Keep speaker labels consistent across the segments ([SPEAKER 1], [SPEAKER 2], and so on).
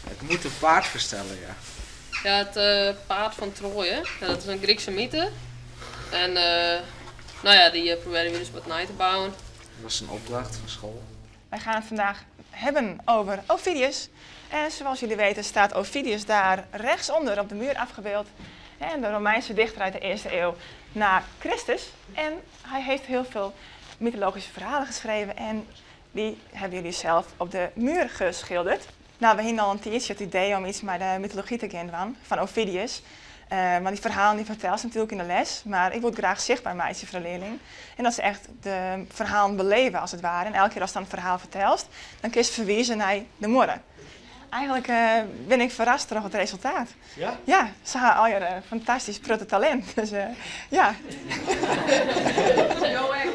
[SPEAKER 1] het moet een paard verstellen, ja.
[SPEAKER 2] Ja, het paard van Troje. Ja, dat is een Griekse mythe. En nou ja, die proberen we dus wat na te bouwen.
[SPEAKER 1] Dat was een opdracht van school.
[SPEAKER 3] Wij gaan het vandaag hebben over Ovidius. En zoals jullie weten staat Ovidius daar rechtsonder op de muur afgebeeld. En de Romeinse dichter uit de 1e eeuw na Christus. En hij heeft heel veel mythologische verhalen geschreven en die hebben jullie zelf op de muur geschilderd. Nou, we hadden al een tijdje het idee om iets met de mythologie te gaan van Ovidius. Maar die verhalen die vertelt ze natuurlijk in de les, maar ik wil het graag zichtbaar maken voor de leerling. En dat ze echt de verhalen beleven als het ware. En elke keer als dan een verhaal vertelt, dan kun je verwijzen naar de morgen. Eigenlijk ben ik verrast door het resultaat.
[SPEAKER 1] Ja?
[SPEAKER 3] Ja, ze hebben al je fantastisch prutte talent. Dus ja.
[SPEAKER 2] Zo echt.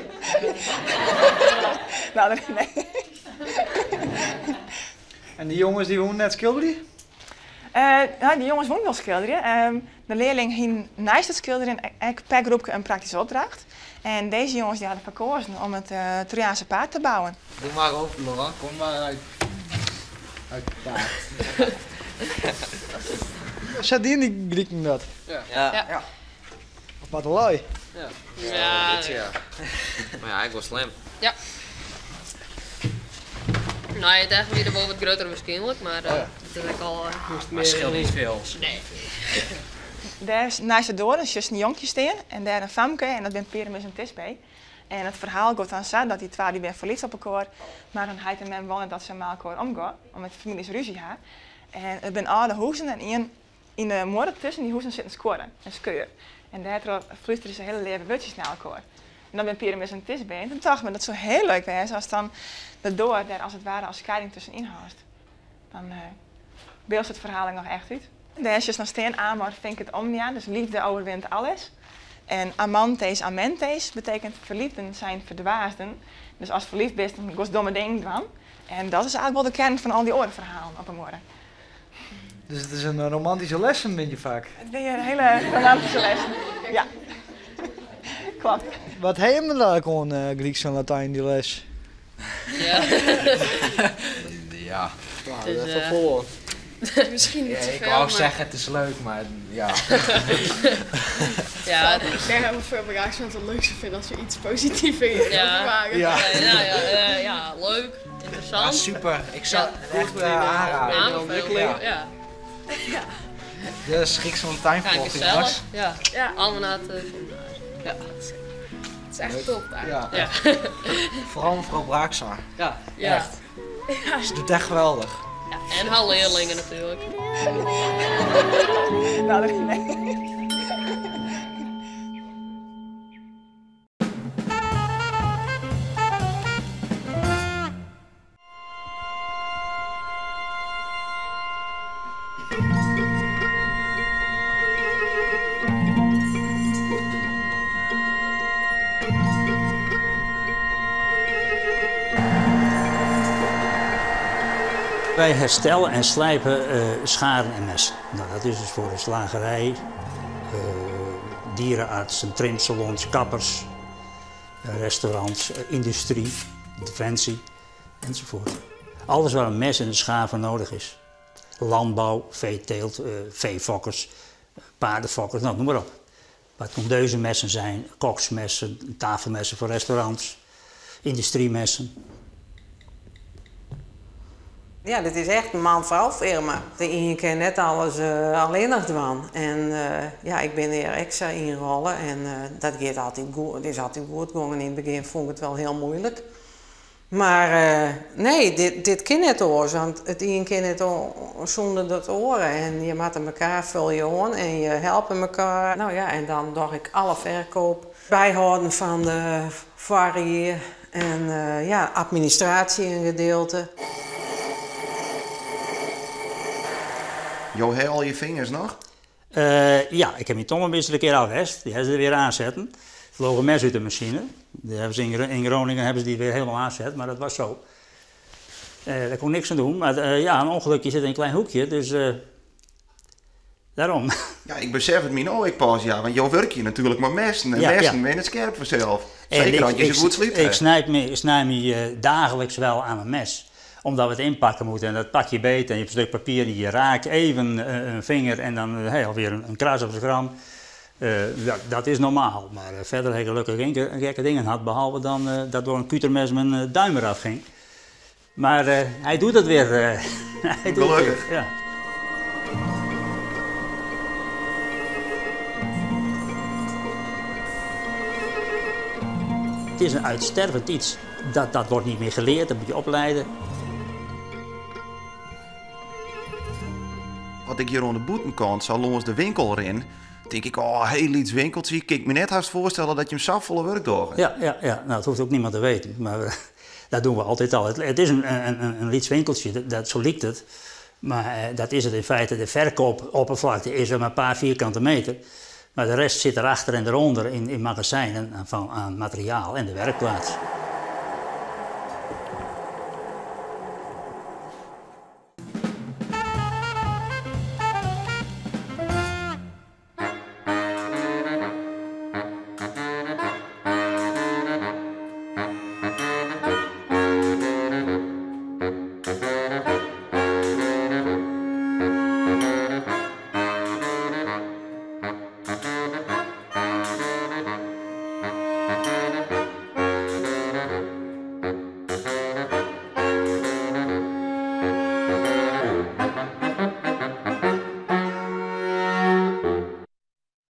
[SPEAKER 3] Nou, nee.
[SPEAKER 4] En die jongens die wonen net schilderen?
[SPEAKER 3] Nou, die jongens wonen wel schilderen. De leerling ging naast het schilderen per groepje een praktische opdracht. En deze jongens die hadden verkozen om het Trojaanse paard te bouwen.
[SPEAKER 1] Doe maar op, Laurent. Kom maar uit het paard.
[SPEAKER 4] Zat die in die Grieken dat?
[SPEAKER 2] Ja.
[SPEAKER 4] Of wat een lui?
[SPEAKER 5] Ja.
[SPEAKER 2] Ja,
[SPEAKER 5] Dit jaar. Maar ja, ik was slim.
[SPEAKER 2] ja. Nou, het eigenlijk weer wel wat groter waarschijnlijk, maar dat is eigenlijk al...
[SPEAKER 1] Maar scheelt niet veel.
[SPEAKER 2] Nee.
[SPEAKER 3] Daar is naast de door is een jonkje staan en daar een famke en dat ben Pyramus en Tisbe. En het verhaal gaat dan zo dat die twee die ben verliefd op elkaar, maar dan heeft een man wonen dat ze met elkaar omgaan, omdat de families ruzie hebben. En het zijn oude huizen en in de moorden tussen die huizen zit een scoren, een skeur. En daar fluisteren ze hele leven woordjes naar elkaar. En dan ben Pyramus en Tisbe. En toen dacht men dat het zo heel leuk was als dan de door daar als het ware als scheiding tussenin haast. Dan beeldt het verhaal nog echt uit. Daar is dus nog steen amor vind ik het omnia, dus liefde overwint alles. En amantes amentes betekent verliefden zijn verdwaasden. Dus als verliefd bent, dan goes domme dingen van. En dat is eigenlijk wel de kern van al die orenverhalen op een morgen.
[SPEAKER 4] Dus het is een romantische lessen, vind je vaak.
[SPEAKER 3] Het ben je een hele romantische les. Ja. Klopt.
[SPEAKER 4] Wat hebben we daar gewoon Grieks en Latijn die les?
[SPEAKER 2] Ja.
[SPEAKER 1] Ja.
[SPEAKER 2] Dus,
[SPEAKER 1] Even voor.
[SPEAKER 6] Misschien niet
[SPEAKER 1] Ja,
[SPEAKER 6] te
[SPEAKER 1] ik
[SPEAKER 6] veel,
[SPEAKER 1] wou
[SPEAKER 6] maar
[SPEAKER 1] zeggen het is leuk, maar ja.
[SPEAKER 2] ja,
[SPEAKER 6] ik denk dat we veel bereikt zijn het leuk zou vinden als we iets positiever
[SPEAKER 2] Ja.
[SPEAKER 6] waren.
[SPEAKER 4] Ja.
[SPEAKER 2] ja, leuk,
[SPEAKER 1] Ja,
[SPEAKER 2] interessant.
[SPEAKER 1] super. Ik zou het echt
[SPEAKER 2] Aanraden.
[SPEAKER 1] aanraden.
[SPEAKER 2] Ja.
[SPEAKER 1] Dus Grieks en Latijn
[SPEAKER 2] Ja,
[SPEAKER 1] volgt
[SPEAKER 2] gezellig. Ja,
[SPEAKER 6] Ja,
[SPEAKER 2] allemaal na het
[SPEAKER 6] het is echt top daar.
[SPEAKER 1] Ja.
[SPEAKER 2] Ja.
[SPEAKER 1] Vooral mevrouw Braakzaar.
[SPEAKER 5] Ja.
[SPEAKER 2] Ja.
[SPEAKER 1] Echt. Ze doet echt geweldig.
[SPEAKER 2] Ja, en haar leerlingen natuurlijk.
[SPEAKER 3] Nou, dat nee.
[SPEAKER 7] Wij herstellen en slijpen scharen en messen. Nou, dat is dus voor de slagerij, dierenartsen, trimsalons, kappers, restaurants, industrie, defensie enzovoort. Alles waar een mes en een schaar voor nodig is. Landbouw, veeteelt, veefokkers, paardenfokkers, nou, noem maar op. Maar het condeuzenmessen zijn, koksmessen, tafelmessen voor restaurants, industriemessen.
[SPEAKER 8] Ja, dit is echt een man-vrouw firma. De ene keer net alles alleen nog doen. En ja, ik ben hier extra inrollen en dat gaat altijd goed. Het is altijd goed gegaan. In het begin vond ik het wel heel moeilijk. Maar nee, dit kan net oors, want het een keer net zonder dat oren. En je maakt elkaar vul je aan en je helpt elkaar. Nou ja, en dan doe ik alle verkoop, bijhouden van de varië en ja, administratie een gedeelte.
[SPEAKER 9] Jo, heb je al je vingers nog?
[SPEAKER 7] Ja, ik heb mijn tong een beetje een keer afgehest. Die hebben ze er weer aanzetten. Er vloog een mes uit de machine. Die hebben ze in Groningen hebben ze die weer helemaal aanzet, maar dat was zo. Daar kon ik niks aan doen. Maar ja, een ongelukje zit in een klein hoekje, dus daarom.
[SPEAKER 9] Ja, ik besef het me nou ik pas, ja, want jou werk je natuurlijk maar messen. En
[SPEAKER 7] Ja,
[SPEAKER 9] messen
[SPEAKER 7] ja.
[SPEAKER 9] ben het scherp vanzelf.
[SPEAKER 7] En
[SPEAKER 9] Zeker als je zo goed sliept.
[SPEAKER 7] ik snij me dagelijks wel aan een mes. Omdat we het inpakken moeten en dat pak je beet en je hebt een stuk papier die je raakt, even een vinger en dan alweer een kras op de gram. Dat is normaal, maar verder heb ik gelukkig geen gekke dingen gehad, behalve dan dat door een kutermes mijn duim eraf ging. Maar hij doet het weer. Hij doet het weer, ja. Het is een uitstervend iets. Dat wordt niet meer geleerd, dat moet je opleiden.
[SPEAKER 9] Wat ik hier aan de boetenkant zo langs de winkel erin, denk ik, oh, heel iets winkeltje. Ik kan me net haast voorstellen dat je hem zo volle werk doet.
[SPEAKER 7] Ja. Nou, dat hoeft ook niemand te weten, maar dat doen we altijd al. Het is een liets winkeltje, zo lijkt het. Maar dat is het in feite. De verkoopoppervlakte is maar een paar vierkante meter. Maar de rest zit erachter en eronder in magazijnen aan materiaal en de werkplaats.